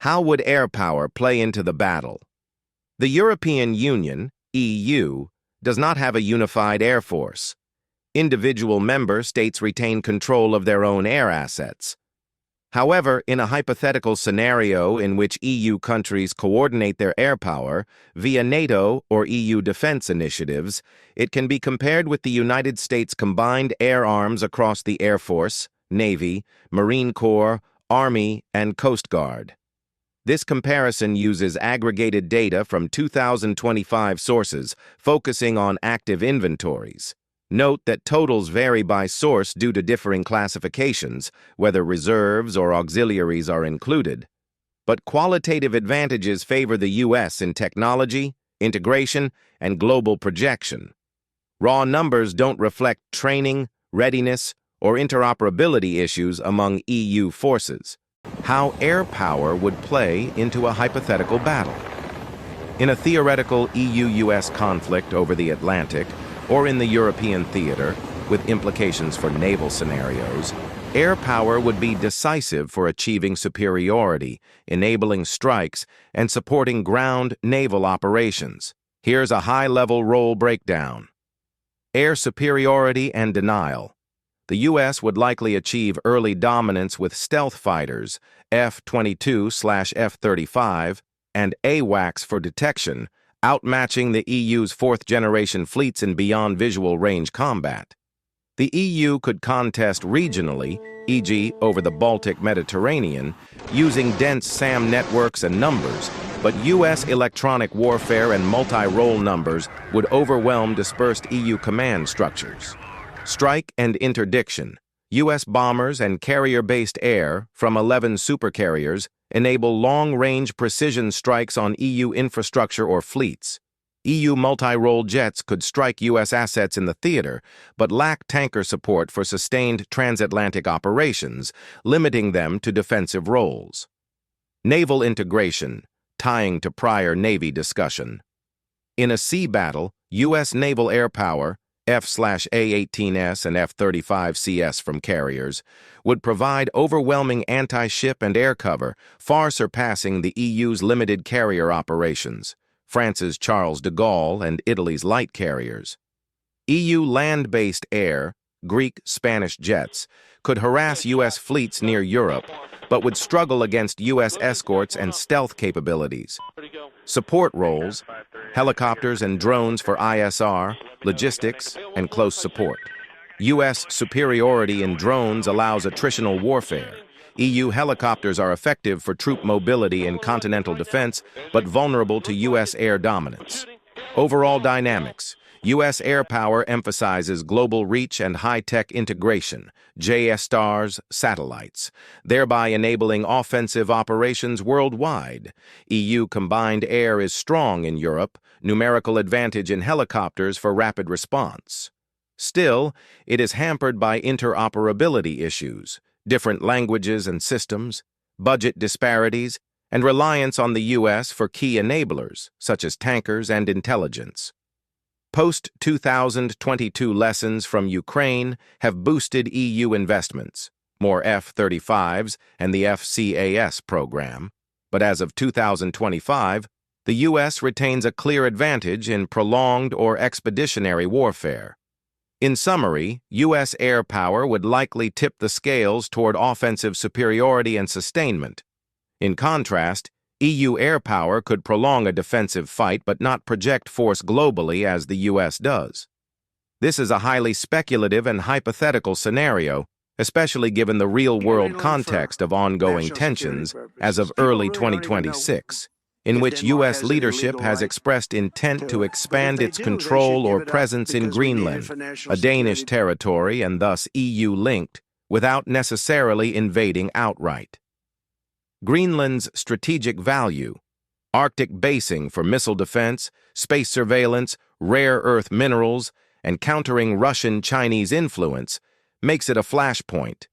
How would air power play into the battle? The European Union, EU, does not have a unified air force. Individual member states retain control of their own air assets. However, in a hypothetical scenario in which EU countries coordinate their air power via NATO or EU defense initiatives, it can be compared with the United States' combined air arms across the Air Force, Navy, Marine Corps, Army, and Coast Guard. This comparison uses aggregated data from 2025 sources, focusing on active inventories. Note that totals vary by source due to differing classifications, whether reserves or auxiliaries are included. But qualitative advantages favor the U.S. in technology, integration, and global projection. Raw numbers don't reflect training, readiness, or interoperability issues among EU forces. How air power would play into a hypothetical battle. In a theoretical EU-US conflict over the Atlantic, or in the European theater, with implications for naval scenarios, air power would be decisive for achieving superiority, enabling strikes, and supporting ground naval operations. Here's a high-level role breakdown. Air superiority and denial. The U.S. would likely achieve early dominance with stealth fighters, F-22/F-35, and AWACS for detection, outmatching the EU's fourth-generation fleets in beyond visual range combat. The EU could contest regionally, e.g. over the Baltic Mediterranean, using dense SAM networks and numbers, but U.S. electronic warfare and multi-role numbers would overwhelm dispersed EU command structures. Strike and interdiction. U.S. bombers and carrier-based air from 11 supercarriers enable long-range precision strikes on EU infrastructure or fleets. EU multi-role jets could strike U.S. assets in the theater, but lack tanker support for sustained transatlantic operations, limiting them to defensive roles. Naval integration, tying to prior Navy discussion. In a sea battle, U.S. naval air power, F/A-18S and F-35CS from carriers, would provide overwhelming anti-ship and air cover, far surpassing the EU's limited carrier operations, France's Charles de Gaulle and Italy's light carriers. EU land-based air, Greek, Spanish jets, could harass U.S. fleets near Europe, but would struggle against U.S. escorts and stealth capabilities. Support roles, helicopters and drones for ISR, logistics, and close support. U.S. superiority in drones allows attritional warfare. EU helicopters are effective for troop mobility and continental defense, but vulnerable to U.S. air dominance. Overall dynamics. U.S. air power emphasizes global reach and high-tech integration, JSTARS satellites, thereby enabling offensive operations worldwide. EU combined air is strong in Europe, numerical advantage in helicopters for rapid response. Still, it is hampered by interoperability issues, different languages and systems, budget disparities, and reliance on the U.S. for key enablers, such as tankers and intelligence. Post-2022 lessons from Ukraine have boosted EU investments, more F-35s and the FCAS program, but as of 2025, the U.S. retains a clear advantage in prolonged or expeditionary warfare. In summary, U.S. air power would likely tip the scales toward offensive superiority and sustainment. In contrast, EU air power could prolong a defensive fight but not project force globally as the U.S. does. This is a highly speculative and hypothetical scenario, especially given the real-world context of ongoing tensions as of early 2026, in which U.S. leadership has expressed intent to expand its control or presence in Greenland, a Danish territory and thus EU-linked, without necessarily invading outright. Greenland's strategic value, Arctic basing for missile defense, space surveillance, rare earth minerals, and countering Russian-Chinese influence, makes it a flashpoint.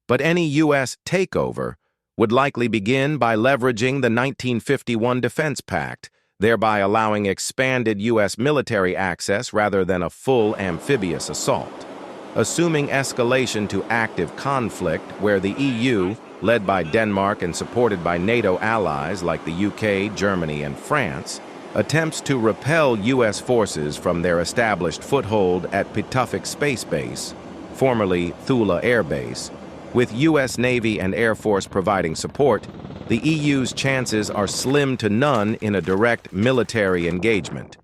But any U.S. takeover would likely begin by leveraging the 1951 Defense Pact, thereby allowing expanded U.S. military access rather than a full amphibious assault. Assuming escalation to active conflict where the EU, led by Denmark and supported by NATO allies like the UK, Germany, and France, attempts to repel U.S. forces from their established foothold at Pituffik Space Base, formerly Thule Air Base. With U.S. Navy and Air Force providing support, the EU's chances are slim to none in a direct military engagement.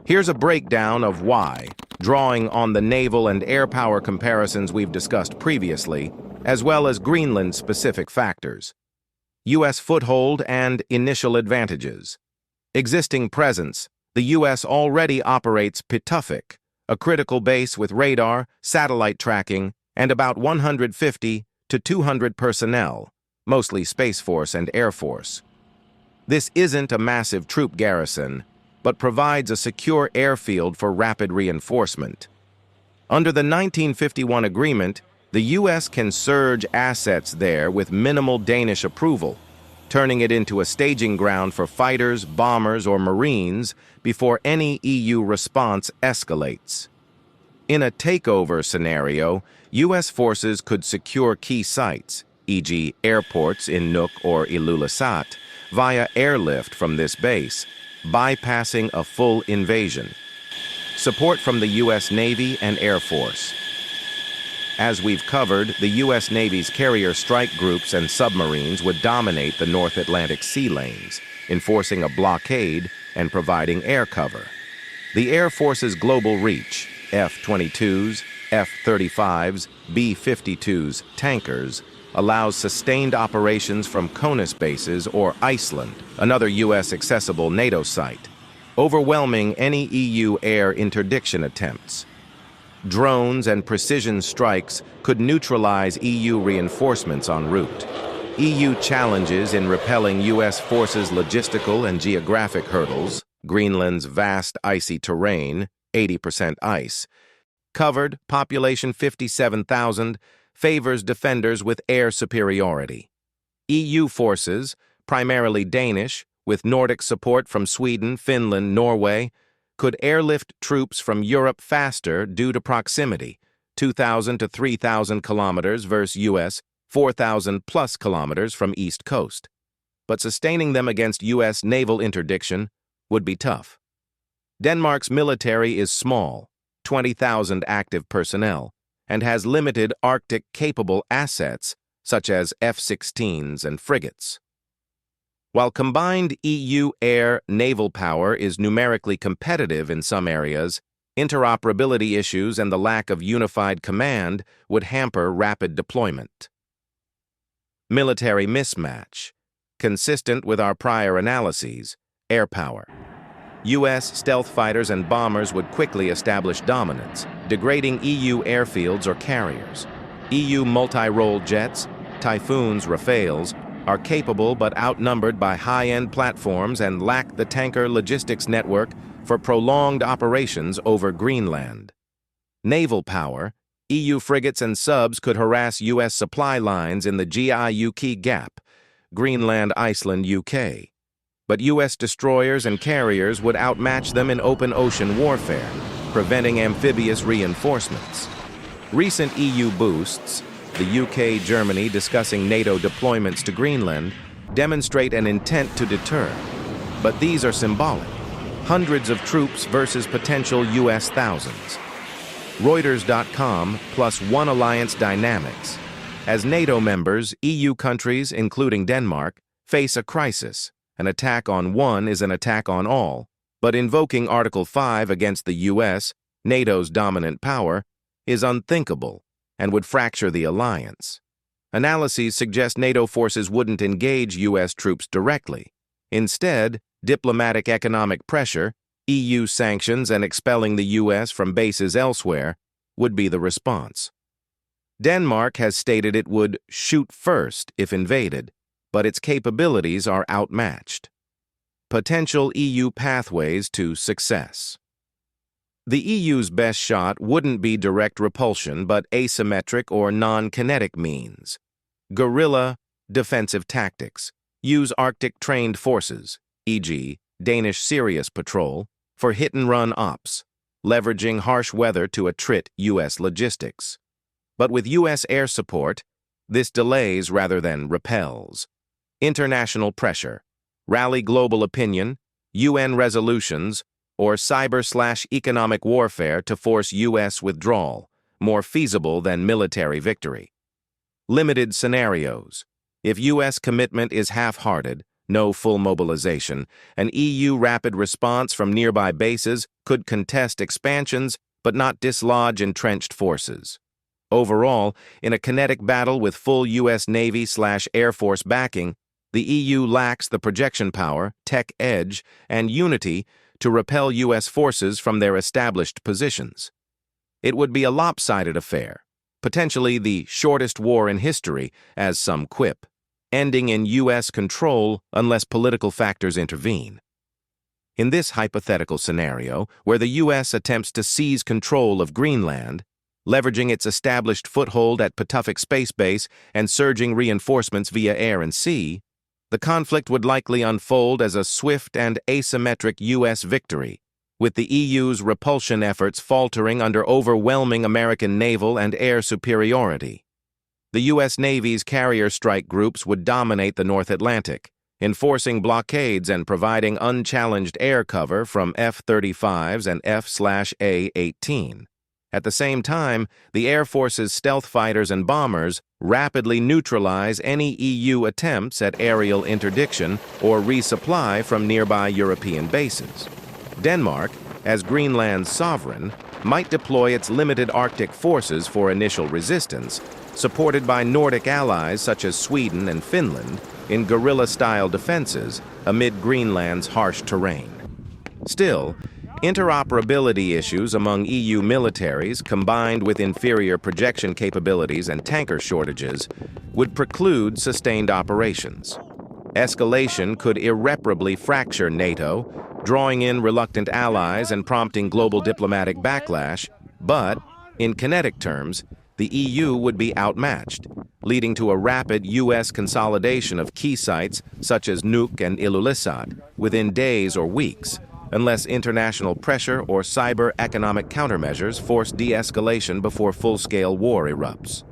Here's a breakdown of why, drawing on the naval and air power comparisons we've discussed previously, as well as Greenland-specific factors. U.S. foothold and initial advantages. Existing presence. The U.S. already operates Pituffik, a critical base with radar, satellite tracking, and about 150 to 200 personnel, mostly Space Force and Air Force. This isn't a massive troop garrison, but provides a secure airfield for rapid reinforcement. Under the 1951 agreement, the U.S. can surge assets there with minimal Danish approval, turning it into a staging ground for fighters, bombers, or Marines before any EU response escalates. In a takeover scenario, U.S. forces could secure key sites, e.g. airports in Nuuk or Ilulissat, via airlift from this base, bypassing a full invasion. Support from the U.S. Navy and Air Force. As we've covered, the U.S. Navy's carrier strike groups and submarines would dominate the North Atlantic sea lanes, enforcing a blockade and providing air cover. The Air Force's global reach, F-22s, F-35s, B-52s, tankers, allows sustained operations from CONUS bases or Iceland, another U.S. accessible NATO site, overwhelming any EU air interdiction attempts. Drones and precision strikes could neutralize EU reinforcements en route. EU challenges in repelling U.S. forces' logistical and geographic hurdles, Greenland's vast icy terrain, 80% ice, covered, population 57,000, favors defenders with air superiority. EU forces, primarily Danish, with Nordic support from Sweden, Finland, Norway, could airlift troops from Europe faster due to proximity, 2,000 to 3,000 kilometers versus U.S. 4,000 plus kilometers from East Coast. But sustaining them against U.S. naval interdiction would be tough. Denmark's military is small, 20,000 active personnel, and has limited Arctic-capable assets such as F-16s and frigates. While combined EU air naval power is numerically competitive in some areas, interoperability issues and the lack of unified command would hamper rapid deployment. Military mismatch. Consistent with our prior analyses, air power. U.S. stealth fighters and bombers would quickly establish dominance, degrading EU airfields or carriers. EU multi-role jets, Typhoons, Rafales, are capable but outnumbered by high-end platforms and lack the tanker logistics network for prolonged operations over Greenland. Naval power. EU frigates and subs could harass U.S. supply lines in the GI-UK gap, Greenland, Iceland, UK. But U.S. destroyers and carriers would outmatch them in open ocean warfare, preventing amphibious reinforcements. Recent EU boosts, the UK, Germany discussing NATO deployments to Greenland, demonstrate an intent to deter. But these are symbolic. Hundreds of troops versus potential U.S. thousands. Reuters.com plus One Alliance dynamics. As NATO members, EU countries, including Denmark, face a crisis. An attack on one is an attack on all. But invoking Article 5 against the U.S., NATO's dominant power, is unthinkable and would fracture the alliance. Analyses suggest NATO forces wouldn't engage U.S. troops directly. Instead, diplomatic economic pressure, EU sanctions, and expelling the U.S. from bases elsewhere would be the response. Denmark has stated it would shoot first if invaded, but its capabilities are outmatched. Potential EU pathways to success. The EU's best shot wouldn't be direct repulsion, but asymmetric or non-kinetic means. Guerrilla defensive tactics. Use Arctic-trained forces, e.g., Danish Sirius Patrol, for hit-and-run ops, leveraging harsh weather to attrit U.S. logistics. But with U.S. air support, This delays rather than repels. International pressure, rally global opinion, UN resolutions, or cyber/economic warfare to force U.S. withdrawal, more feasible than military victory. Limited scenarios. If U.S. commitment is half-hearted, no full mobilization, an EU rapid response from nearby bases could contest expansions but not dislodge entrenched forces. Overall, in a kinetic battle with full U.S. Navy/Air Force backing, the EU lacks the projection power, tech edge, and unity to repel U.S. forces from their established positions. It would be a lopsided affair, potentially the shortest war in history, as some quip, ending in U.S. control unless political factors intervene. In this hypothetical scenario, where the U.S. attempts to seize control of Greenland, leveraging its established foothold at Hypothetical Space Base and surging reinforcements via air and sea, the conflict would likely unfold as a swift and asymmetric U.S. victory, with the EU's repulsion efforts faltering under overwhelming American naval and air superiority. The U.S. Navy's carrier strike groups would dominate the North Atlantic, enforcing blockades and providing unchallenged air cover from F-35s and F/A-18. At the same time, the Air Force's stealth fighters and bombers rapidly neutralize any EU attempts at aerial interdiction or resupply from nearby European bases. Denmark, as Greenland's sovereign, might deploy its limited Arctic forces for initial resistance, supported by Nordic allies such as Sweden and Finland in guerrilla-style defenses amid Greenland's harsh terrain. Still, interoperability issues among EU militaries, combined with inferior projection capabilities and tanker shortages, would preclude sustained operations. Escalation could irreparably fracture NATO, drawing in reluctant allies and prompting global diplomatic backlash, but, in kinetic terms, the EU would be outmatched, leading to a rapid U.S. consolidation of key sites such as Nuuk and Ilulissat within days or weeks, unless international pressure or cyber-economic countermeasures force de-escalation before full-scale war erupts.